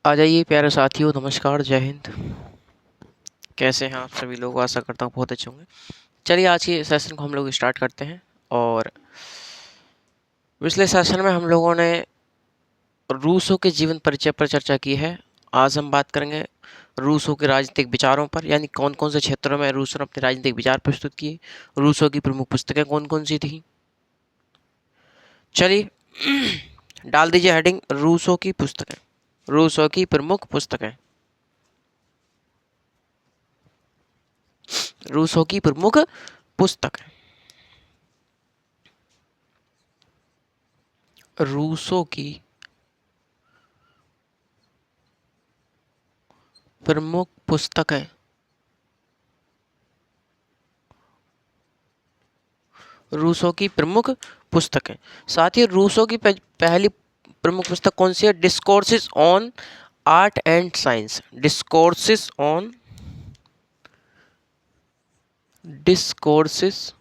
आ जाइए प्यारे साथियों, नमस्कार, जय हिंद। कैसे हैं आप सभी लोग? आशा करता हूँ बहुत अच्छे होंगे। चलिए आज के सेशन को हम लोग स्टार्ट करते हैं। और पिछले सेशन में हम लोगों ने रूसों के जीवन परिचय पर चर्चा की है। आज हम बात करेंगे रूसों के राजनीतिक विचारों पर, यानी कौन कौन से क्षेत्रों में रूसों ने अपने राजनीतिक विचार प्रस्तुत किए, रूसों की प्रमुख पुस्तकें कौन कौन सी थी। चलिए डाल दीजिए हेडिंग, रूसों की पुस्तकें, रूसों की प्रमुख पुस्तकें, रूसों की प्रमुख पुस्तकें। रूसों की प्रमुख पुस्तकें, रूसों की प्रमुख पुस्तकें। साथ ही रूसों की पहली प्रमुख पुस्तक कौन सी है? Discourses on art and science. Discourses on, discourses,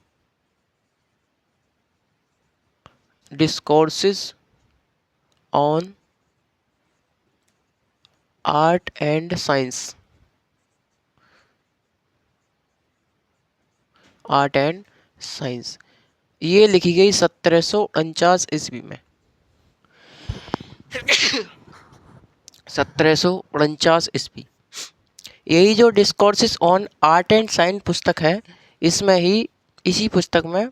discourses on art and science, art and science. ये लिखी गई 1749 ईस्वी में। 1749 ईस्वी। यही जो discourses on art and science पुस्तक है, इसमें ही, इसी पुस्तक में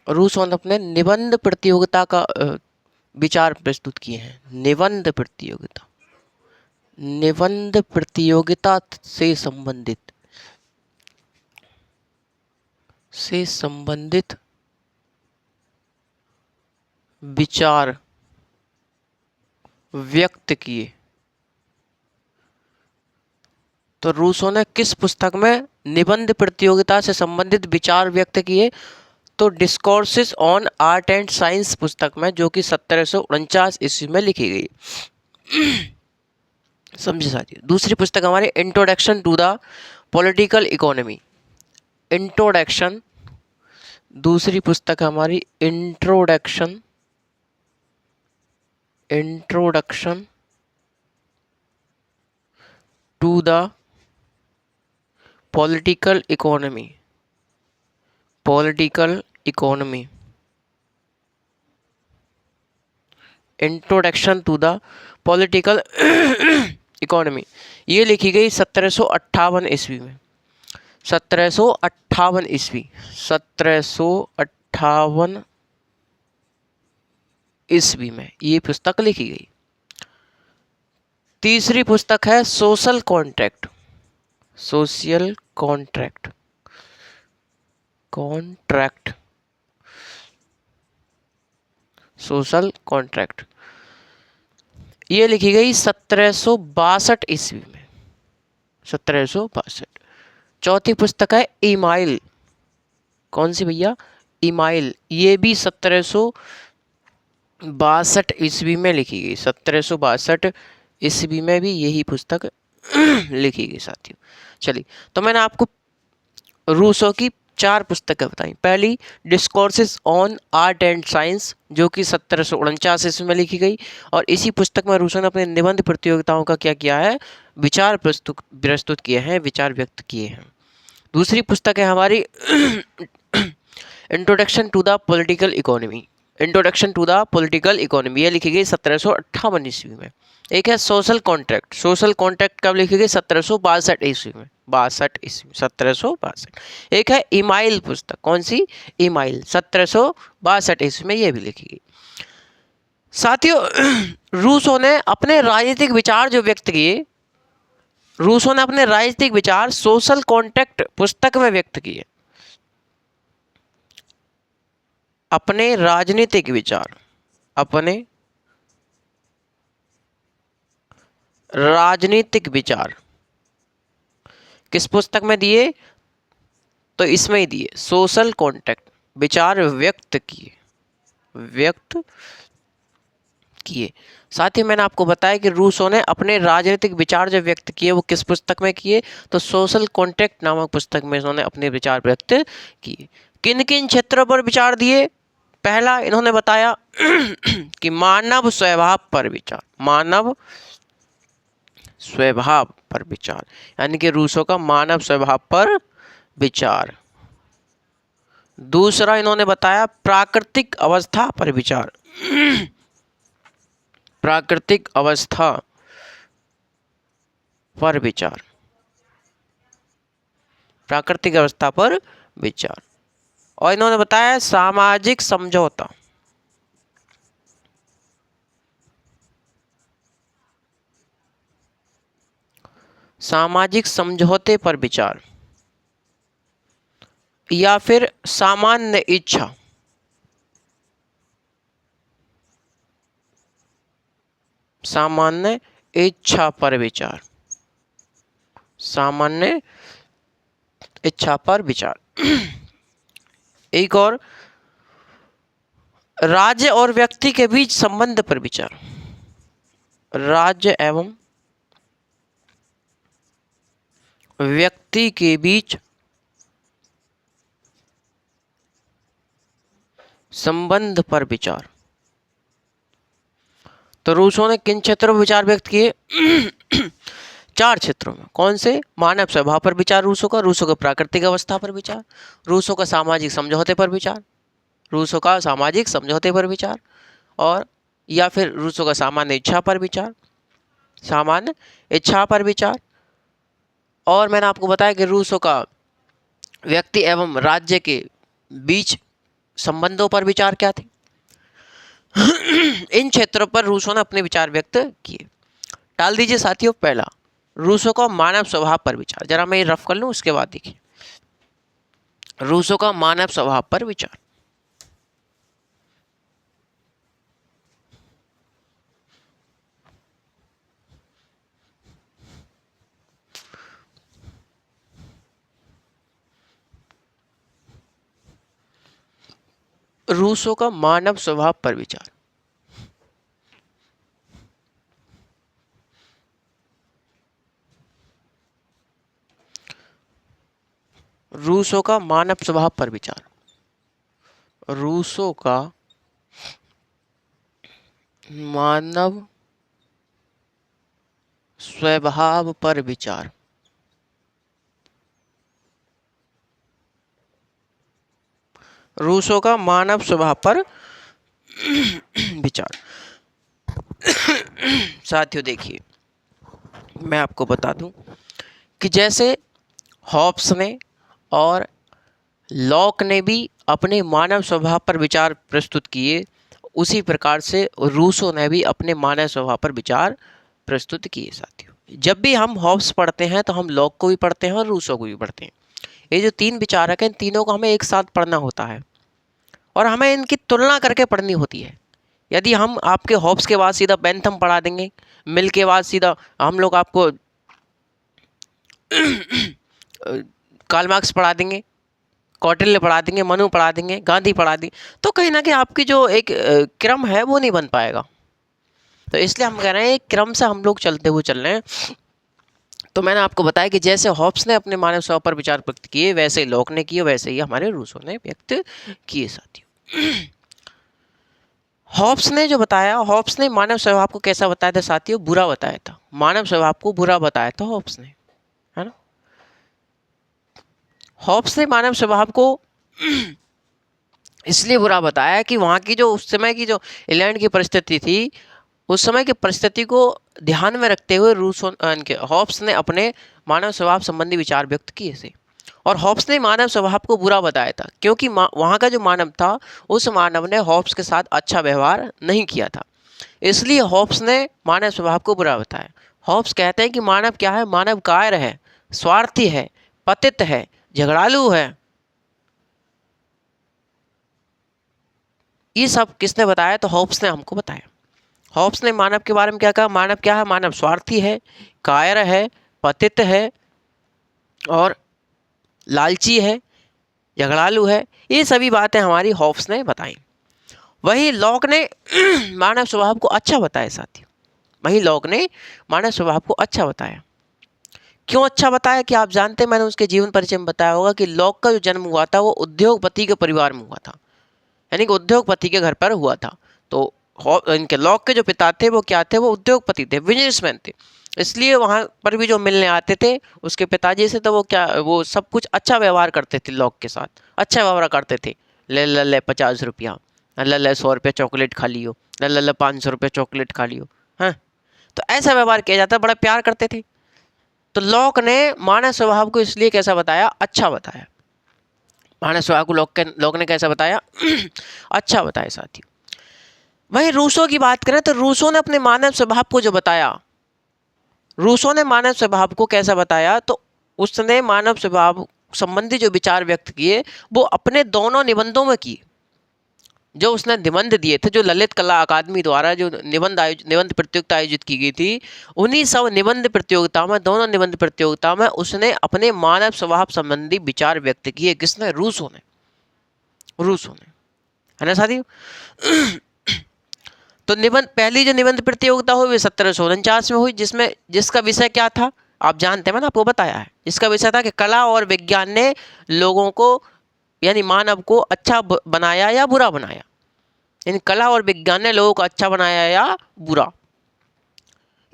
रूसों ने अपने निबंध प्रतियोगिता का विचार प्रस्तुत किए हैं। निबंध प्रतियोगिता, निबंध प्रतियोगिता से संबंधित विचार व्यक्त किए। तो रूसों ने किस पुस्तक में निबंध प्रतियोगिता से संबंधित विचार व्यक्त किए? तो discourses on art and science पुस्तक में, जो कि 1749 ईस्वी में लिखी गई। समझे साथियों। दूसरी पुस्तक हमारी introduction to the political economy. Introduction, दूसरी पुस्तक हमारी introduction, introduction to the political economy, political economy, introduction to the political economy. ये लिखी गई 1758 ईस्वी में। 1758 ईस्वी, 1758 ईस्वी में ये पुस्तक लिखी गई। तीसरी पुस्तक है social contract, social contract, contract, social contract. ये लिखी गई 1762 ईस्वी में। 1762। चौथी पुस्तक है ईमाइल। कौन सी भैया? ईमाइल। ये भी 1762 ईस्वी में लिखी गई। 1762 ईस्वी में भी यही पुस्तक लिखी गई साथियों। चलिए, तो मैंने आपको रूसों की 4 पुस्तकें बताई। पहली discourses on art and science, जो कि 1749 ईस्वी में लिखी गई। और इसी पुस्तक में रूसों ने अपने निबंध प्रतियोगिताओं का क्या किया है? विचार प्रस्तुत किए हैं, विचार व्यक्त किए हैं। दूसरी पुस्तक है हमारी introduction to the political economy. Introduction to the political economy ये लिखी गई 1758 ईस्वी में। एक है सोशल कॉन्ट्रैक्ट। सोशल कॉन्ट्रैक्ट कब लिखी गई? 1762 ईस्वी में। 62 ईस्वी, 1762। एक है ईमाइल पुस्तक। कौन सी? ईमाइल, 1762 ईस्वी में ये भी लिखी गई। साथियों, रूसों ने अपने राजनीतिक विचार जो व्यक्त किए, रूसों ने अपने राजनीतिक विचार सोशल कॉन्ट्रैक्ट पुस्तक में व्यक्त किए। अपने राजनीतिक विचार, अपने राजनीतिक विचार किस पुस्तक में दिए? तो इसमें ही दिए, सोशल कॉन्ट्रैक्ट। विचार व्यक्त किए, व्यक्त किए। साथ ही मैंने आपको बताया कि रूसों ने अपने राजनीतिक विचार जो व्यक्त किए वो किस पुस्तक में किए? तो सोशल कॉन्ट्रैक्ट नामक पुस्तक में इन्होंने अपने विचार व्यक्त किए। किन किन क्षेत्रों पर विचार दिए? पहला इन्होंने बताया कि मानव स्वभाव पर विचार, मानव स्वभाव पर विचार, यानी कि रूसो का मानव स्वभाव पर विचार। दूसरा इन्होंने बताया प्राकृतिक अवस्था पर विचार। प्राकृतिक अवस्था पर विचार, प्राकृतिक अवस्था पर विचार। और इन्होंने बताया सामाजिक समझौता, सामाजिक समझौते पर विचार, या फिर सामान्य इच्छा, सामान्य इच्छा पर विचार, सामान्य इच्छा पर विचार। एक और राज्य और व्यक्ति के बीच संबंध पर विचार, राज्य एवं व्यक्ति के बीच संबंध पर विचार। तो रूसो ने किन क्षेत्रों में विचार व्यक्त किए? 4 क्षेत्रों में। कौन से? मानव स्वभाव पर विचार रूसो का प्राकृतिक अवस्था पर विचार, रूसो का सामाजिक समझौते पर विचार, रूसो का सामाजिक समझौते पर विचार, और या फिर रूसो का सामान्य इच्छा पर विचार, सामान्य इच्छा पर विचार। और मैंने आपको बताया कि रूसो का व्यक्ति एवं राज्य के बीच संबंधों पर विचार क्या थे। इन क्षेत्रों पर रूसो ने अपने विचार व्यक्त किए। टाल दीजिए साथियों पहला, रूसो का मानव स्वभाव पर विचार। जरा मैं ये रफ कर लूँ, उसके बाद देखिए रूसो का मानव स्वभाव पर विचार। रूसो का मानव स्वभाव पर विचार। रूसो का मानव स्वभाव पर विचार, रूसो का मानव स्वभाव पर विचार। रूसो का मानव स्वभाव पर विचार। साथियों देखिए, मैं आपको बता दूं कि जैसे हॉब्स ने और लॉक ने भी अपने मानव स्वभाव पर विचार प्रस्तुत किए, उसी प्रकार से रूसो ने भी अपने मानव स्वभाव पर विचार प्रस्तुत किए। साथियों जब भी हम हॉब्स पढ़ते हैं तो हम लॉक को भी पढ़ते हैं और रूसो को भी पढ़ते हैं। ये जो 3 विचारक हैं, इन तीनों को हमें एक साथ पढ़ना होता है और हमें इनकी तुलना करके पढ़नी होती है। यदि हम आपके हॉब्स के बाद सीधा बेंथम पढ़ा देंगे, मिल के बाद सीधा हम लोग आपको कार्ल मार्क्स पढ़ा देंगे, कौटिल्य पढ़ा देंगे, मनु पढ़ा देंगे, गांधी पढ़ा देंगे, तो कहीं ना कहीं आपकी जो एक क्रम है वो नहीं बन पाएगा। तो इसलिए हम कह रहे हैं एक क्रम से हम लोग चलते हुए चल रहे हैं। तो मैंने आपको बताया कि जैसे हॉब्स ने अपने मानव स्वभाव पर विचार व्यक्त किए, वैसे ही लॉक ने किए, वैसे ही हमारे रूसो ने व्यक्त किए। साथियों हॉब्स ने जो बताया, हॉब्स ने मानव स्वभाव को कैसा बताया था साथियों? बुरा बताया था। मानव स्वभाव को बुरा बताया था हॉब्स ने, है ना। हॉब्स ने मानव स्वभाव को इसलिए बुरा बताया कि वहाँ की जो उस समय की जो इंग्लैंड की परिस्थिति थी, उस समय की परिस्थिति को ध्यान में रखते हुए हॉब्स ने अपने मानव स्वभाव संबंधी विचार व्यक्त किए थे। और हॉब्स ने मानव स्वभाव को बुरा बताया था क्योंकि वहाँ का जो मानव था, उस मानव ने हॉब्स के साथ अच्छा व्यवहार नहीं किया था, इसलिए हॉब्स ने मानव स्वभाव को बुरा बताया। हॉब्स कहते हैं कि मानव क्या है? मानव कायर है, स्वार्थी है, पतित है, झगड़ालू है। ये सब किसने बताया? तो हॉब्स ने हमको बताया। हॉब्स ने मानव के बारे में क्या कहा? मानव क्या है? मानव स्वार्थी है, कायर है, पतित है और लालची है, झगड़ालू है। ये सभी बातें हमारी हॉब्स ने बताई। वही लॉक ने मानव स्वभाव को अच्छा बताया। साथियों वही लॉक ने मानव स्वभाव को अच्छा बताया। क्यों अच्छा बताया? कि आप जानते हैं, मैंने उसके जीवन परिचय में बताया होगा कि लॉक का जो जन्म हुआ था वो उद्योगपति के परिवार में हुआ था, यानी कि उद्योगपति के घर पर हुआ था। तो इनके लॉक के जो पिता थे वो क्या थे, वो उद्योगपति थे, बिजनेसमैन थे, इसलिए वहाँ पर भी जो मिलने आते थे उसके पिताजी से, तो वो क्या, वो सब कुछ अच्छा व्यवहार करते थे, लॉक के साथ अच्छा व्यवहार करते थे। ले 50 रुपया, ले 100 रुपया चॉकलेट खा लियो, ले 500 रुपया चॉकलेट खा लियो, हाँ। तो ऐसा व्यवहार किया जाता, बड़ा प्यार करते थे। तो लॉक ने मानव स्वभाव को इसलिए कैसा बताया, अच्छा बताया। मानव स्वभाव को लॉक ने कैसा बताया अच्छा बताया साथियों। वहीं रूसो की बात करें तो रूसो ने अपने मानव स्वभाव को जो बताया, रूसो ने मानव स्वभाव को कैसा बताया, तो उसने मानव स्वभाव संबंधी जो विचार व्यक्त किए वो अपने दोनों निबंधों में किए। जो उसने निबंध दिए थे, जो ललित कला अकादमी द्वारा जो निबंध प्रतियोगिता आयोजित की गई थी, उन्हीं सब निबंध प्रतियोगिता में, दोनों निबंध प्रतियोगिता में उसने अपने मानव स्वभाव संबंधी विचार व्यक्त किए। किसने? रूसो ने, रूसो ने, है ना साथियों। तो निबंध, पहली जो निबंध प्रतियोगिता हुई वो 1749 में हुई, जिसका विषय क्या था आप जानते हैं, मैंने आपको बताया है। इसका विषय था कि कला और विज्ञान ने लोगों को यानी मानव को अच्छा बनाया या बुरा बनाया, यानी कला और विज्ञान ने लोगों को अच्छा बनाया या बुरा।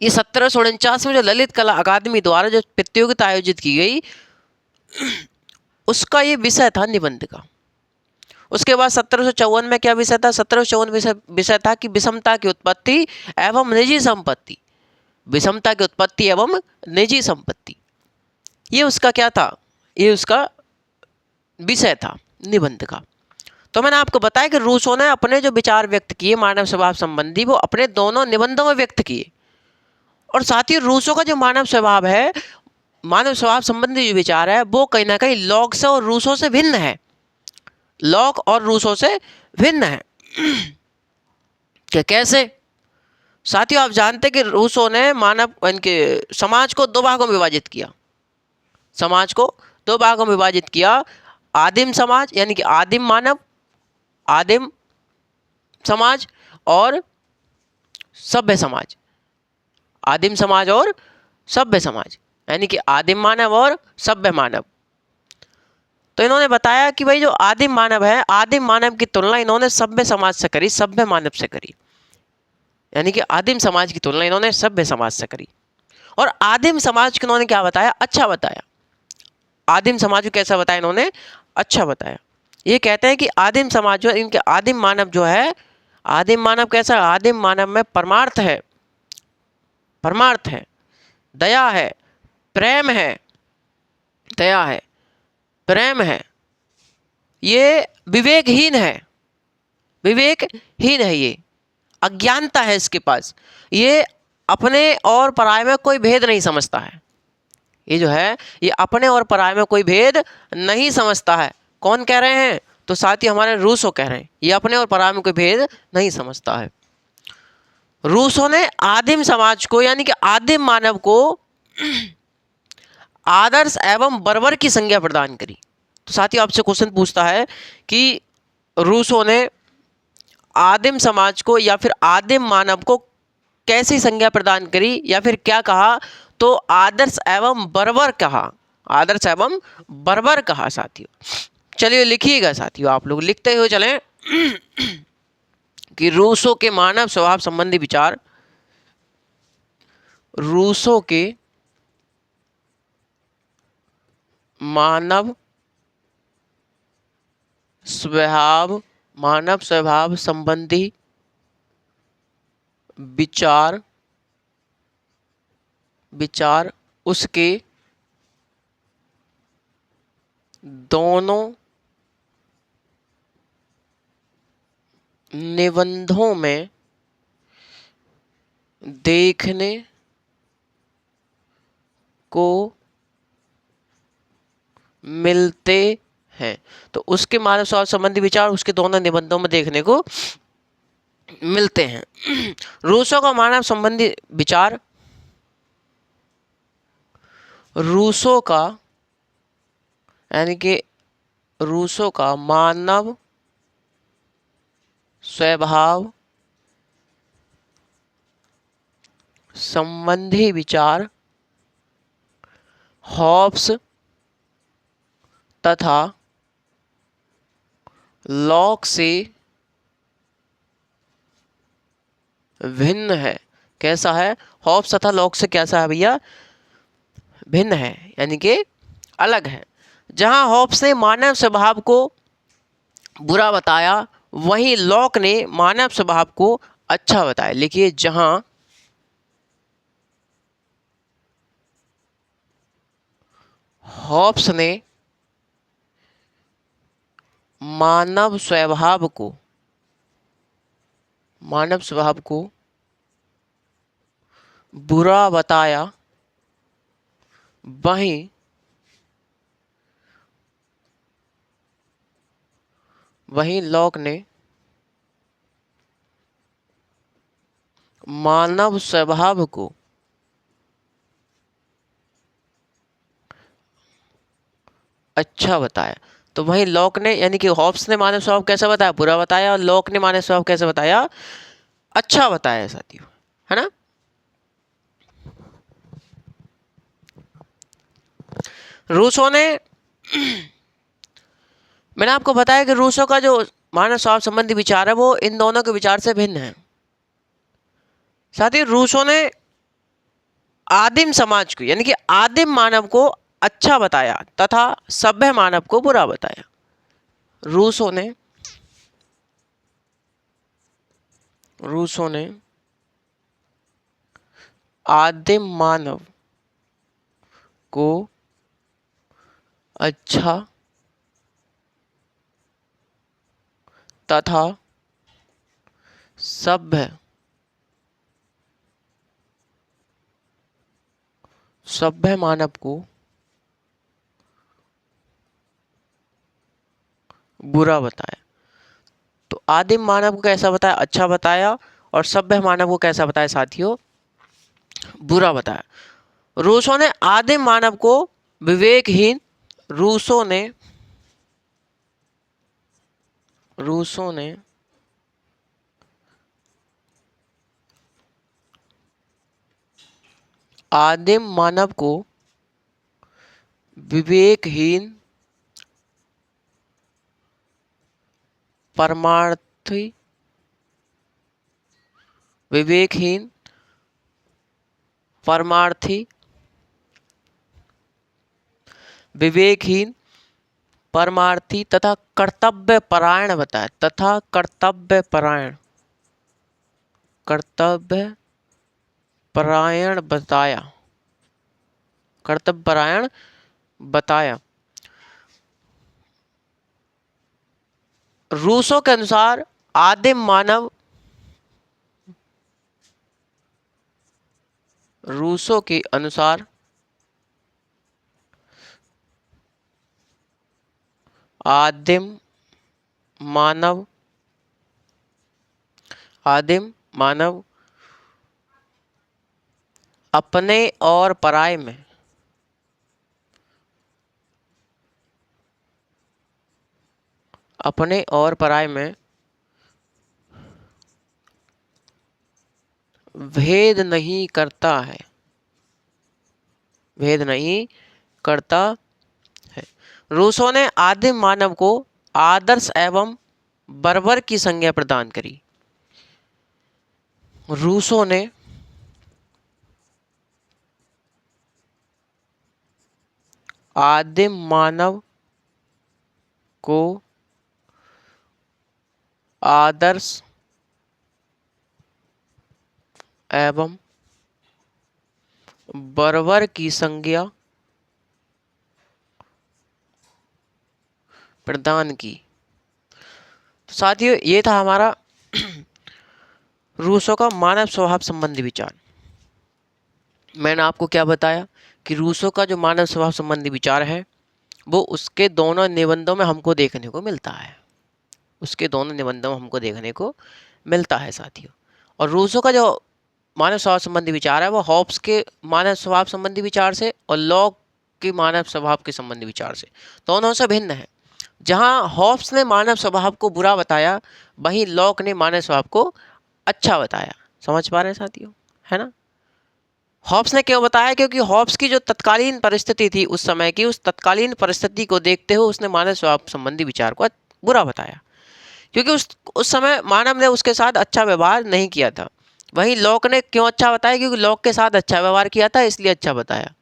ये 1749 में जो ललित कला अकादमी द्वारा जो प्रतियोगिता आयोजित की गई उसका ये विषय था निबंध का। उसके बाद 1754 में क्या विषय था? 1754 विषय था कि विषमता की उत्पत्ति एवं निजी संपत्ति, विषमता की उत्पत्ति एवं निजी संपत्ति, ये उसका क्या था, ये उसका विषय था निबंध का। तो मैंने आपको बताया कि रूसो ने अपने जो विचार व्यक्त किए मानव स्वभाव संबंधी वो अपने दोनों निबंधों में व्यक्त किए। और साथ ही रूसो का जो मानव स्वभाव है, मानव स्वभाव संबंधी जो विचार है वो कहीं ना कहीं लॉक से और रूसो से भिन्न है, लॉक और रूसो से भिन्न है। कि कैसे? साथियों आप जानते हैं कि रूसो ने मानव इनके समाज को दो भागों में विभाजित किया, समाज को दो भागों में विभाजित किया। आदिम समाज यानी कि आदिम मानव, आदिम समाज और सभ्य समाज, आदिम समाज और सभ्य समाज, यानी कि आदिम मानव और सभ्य मानव। तो इन्होंने बताया कि भाई जो आदिम मानव है, आदिम मानव की तुलना इन्होंने सभ्य समाज से करी, सभ्य मानव से करी, यानी कि आदिम समाज की तुलना इन्होंने सभ्य समाज से करी। और आदिम समाज को इन्होंने क्या बताया? अच्छा बताया। आदिम समाज को कैसा बताया इन्होंने? अच्छा बताया। ये कहते हैं कि आदिम समाज जो, इनके आदिम मानव जो है, आदिम मानव कैसा? आदिम मानव में परमार्थ है, परमार्थ है, दया है, प्रेम है, दया है, प्रेम है, ये विवेकहीन है, विवेकहीन है, ये अज्ञानता है इसके पास, ये अपने और पराये में कोई भेद नहीं समझता है। ये जो है ये अपने और पराये में कोई भेद नहीं समझता है। कौन कह रहे हैं? तो साथ ही हमारे रूसो कह रहे हैं, ये अपने और पराये में कोई भेद नहीं समझता है। रूसो ने आदिम समाज को यानी कि आदिम मानव को आदर्श एवं बर्बर की संज्ञा प्रदान करी। तो साथियों आपसे क्वेश्चन पूछता है कि रूसो ने आदिम समाज को या फिर आदिम मानव को कैसी संज्ञा प्रदान करी या फिर क्या कहा? तो आदर्श एवं बर्बर कहा, आदर्श एवं बर्बर कहा साथियों। चलिए लिखिएगा साथियों, आप लोग लिखते हुए चलें कि रूसो के मानव स्वभाव संबंधी विचार, रूसो के मानव स्वभाव संबंधी विचार उसके दोनों निबंधों में देखने को मिलते हैं। तो उसके मानव स्वभाव संबंधी विचार उसके दोनों निबंधों में देखने को मिलते हैं। रूसो का मानव संबंधी विचार, रूसो का यानी कि रूसो का मानव स्वभाव संबंधी विचार हॉब्स तथा लॉक से भिन्न है। कैसा है? हॉब्स तथा लॉक से कैसा है भैया? भिन्न है, यानी कि अलग है। जहां हॉब्स ने मानव स्वभाव को बुरा बताया, वहीं लॉक ने मानव स्वभाव को अच्छा बताया। लिखिए, जहां हॉब्स ने मानव स्वभाव को बुरा बताया, वहीं लॉक ने मानव स्वभाव को अच्छा बताया। तो वहीं लॉक ने, यानी कि हॉब्स ने मानव स्वभाव कैसा बताया? बुरा बताया। और लॉक ने मानव स्वभाव कैसे बताया? अच्छा बताया साथियों, है ना। रूसो ने मैंने आपको बताया कि रूसो का जो मानव स्वभाव संबंधी विचार है वो इन दोनों के विचार से भिन्न है। साथियों, रूसो ने आदिम समाज को, यानी कि आदिम मानव को अच्छा बताया तथा सभ्य मानव को बुरा बताया। रूसो ने आदिम मानव को अच्छा तथा सभ्य मानव को बुरा बताया। तो आदिम मानव को कैसा बताया? अच्छा बताया। और सभ्य मानव को कैसा बताया साथियों? बुरा बताया। रूसो ने आदिम मानव को विवेकहीन रूसो ने आदिम मानव को विवेकहीन परमार्थी तथा कर्तव्य परायण बताया। कर्तव्य परायण बताया। रूसो के अनुसार आदिम मानव आदिम मानव अपने और पराये में भेद नहीं करता है। रूसो ने आदिम मानव को आदर्श एवं बर्बर की संज्ञा प्रदान करी। रूसो ने आदिम मानव को आदर्श एवं बर्बर की संज्ञा प्रदान की। तो साथियों, ये था हमारा रूसो का मानव स्वभाव संबंधी विचार। मैंने आपको क्या बताया कि रूसो का जो मानव स्वभाव संबंधी विचार है वो उसके दोनों निबंधों में हमको देखने को मिलता है। साथियों, और रूसो का जो मानव स्वभाव संबंधी विचार है वो हॉब्स के मानव स्वभाव संबंधी विचार से और लॉक के मानव स्वभाव के संबंधी विचार से दोनों से भिन्न है। जहां हॉब्स ने मानव स्वभाव को बुरा बताया, वहीं लॉक ने मानव स्वभाव को अच्छा बताया। समझ पा रहे हैं साथियों, है ना। हॉब्स ने क्यों बताया? क्योंकि हॉब्स की जो तत्कालीन परिस्थिति थी उस समय की, उस तत्कालीन परिस्थिति को देखते हुए उसने मानव स्वभाव संबंधी विचार को बुरा बताया। क्योंकि उस समय मानव ने उसके साथ अच्छा व्यवहार नहीं किया था। वहीं लॉक ने क्यों अच्छा बताया, क्योंकि लॉक के साथ अच्छा व्यवहार किया था इसलिए अच्छा बताया।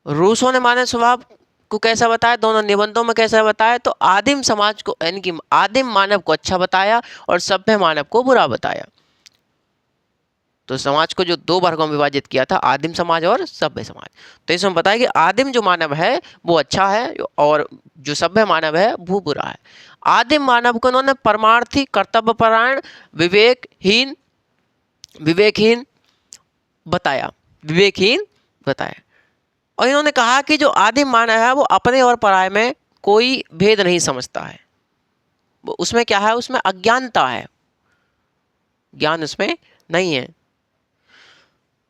रूसो ने मानव स्वभाव को कैसा बताया, दोनों निबंधों में कैसा बताया, तो आदिम समाज को यानी कि आदिम मानव को अच्छा बताया और सभ्य मानव को बुरा बताया। तो समाज को जो दो वर्गों में विभाजित किया था, आदिम समाज और सभ्य समाज। तो इसमें बताया कि आदिम जो मानव है वो अच्छा है और जो सभ्य मानव है वो बुरा है। आदिम मानव को उन्होंने परमार्थी, कर्तव्यपरायण, विवेकहीन विवेकहीन बताया, विवेकहीन बताया। और इन्होंने कहा कि जो आदिम मानव है वो अपने और पराये में कोई भेद नहीं समझता है। वो उसमें क्या है, उसमें अज्ञानता है, ज्ञान उसमें नहीं है।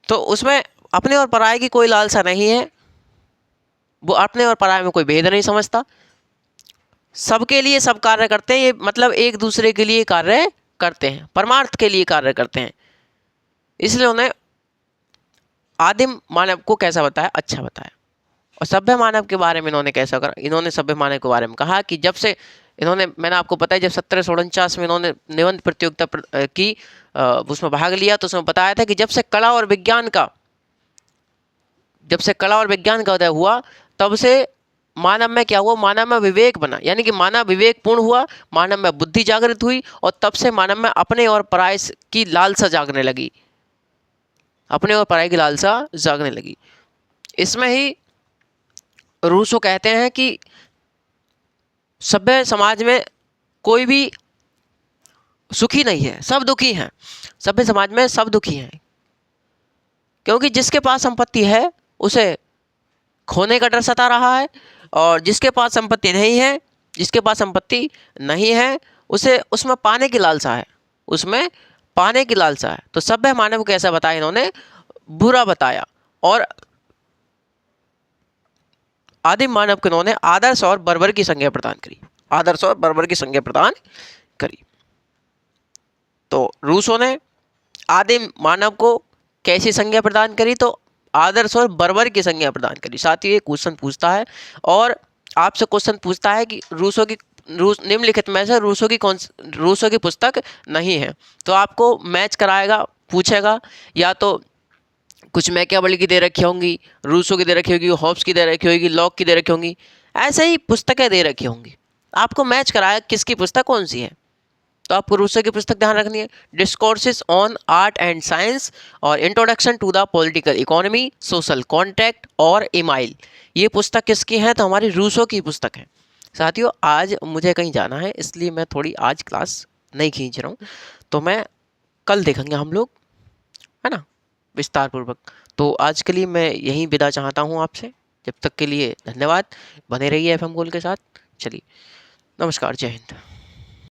तो उसमें अपने और पराये की कोई लालसा नहीं है, वो अपने और पराये में कोई भेद नहीं समझता, सबके लिए सब कार्य करते हैं, ये मतलब एक दूसरे के लिए कार्य करते हैं, परमार्थ के लिए कार्य करते हैं। इसलिए उन्हें आदिम मानव को कैसा बताया, अच्छा बताया। और सभ्य मानव के बारे में इन्होंने कैसा करा, इन्होंने सभ्य मानव के बारे में कहा कि जब से इन्होंने, मैंने आपको बताया जब 1749 में इन्होंने निबंध प्रतियोगिता की उसमें भाग लिया, तो उसमें बताया था कि जब से कला और विज्ञान का उदय हुआ, तब से मानव में क्या हुआ, मानव में विवेक बना, यानी कि मानव विवेक पूर्ण हुआ, मानव में बुद्धि जागृत हुई और तब से मानव में अपने और पराये की लालसा जागने लगी, अपने और पराये की लालसा जागने लगी। इसमें ही रूसो कहते हैं कि सभ्य समाज में कोई भी सुखी नहीं है, सब दुखी हैं। सभ्य समाज में सब दुखी हैं, क्योंकि जिसके पास संपत्ति है उसे खोने का डर सता रहा है, और जिसके पास संपत्ति नहीं है, जिसके पास संपत्ति नहीं है उसे उसमें पाने की लालसा है, उसमें पाने की लालसा है। तो सभ्य मानव को कैसा बताया, इन्होंने बुरा बताया। और आदिम मानव को इन्होंने आदर्श और बर्बर की संज्ञा प्रदान करी, आदर्श और बर्बर की संज्ञा प्रदान करी। तो रूसो ने आदिम मानव को कैसी संज्ञा प्रदान करी, तो आदर्श और बर्बर की संज्ञा प्रदान करी। साथ ही ये क्वेश्चन पूछता है, और आपसे क्वेश्चन पूछता है कि निम्नलिखित में से रूसो की पुस्तक नहीं है, तो आपको मैच कराएगा, पूछेगा, या तो कुछ मैकियावेली की दे रखी होंगी, रूसो की दे रखी होगी, हॉब्स की दे रखी होगी, लॉक की दे रखी होंगी, ऐसे ही पुस्तकें दे रखी होंगी, आपको मैच कराया किसकी पुस्तक कौन सी है। तो आपको रूसो की पुस्तक ध्यान रखनी है, discourses on art and science और introduction to the political economy, social contract और इमाइल। ये पुस्तक किसकी है, तो हमारी रूसो की पुस्तक है। साथियों, आज मुझे कहीं जाना है, इसलिए मैं थोड़ी आज क्लास नहीं खींच रहा हूँ, तो मैं कल देखेंगे हम लोग, है ना, विस्तार पूर्वक। तो आज के लिए मैं यहीं विदा चाहता हूँ आपसे। जब तक के लिए धन्यवाद, बने रहिए FM गोल्ड के साथ। चलिए, नमस्कार, जय हिंद।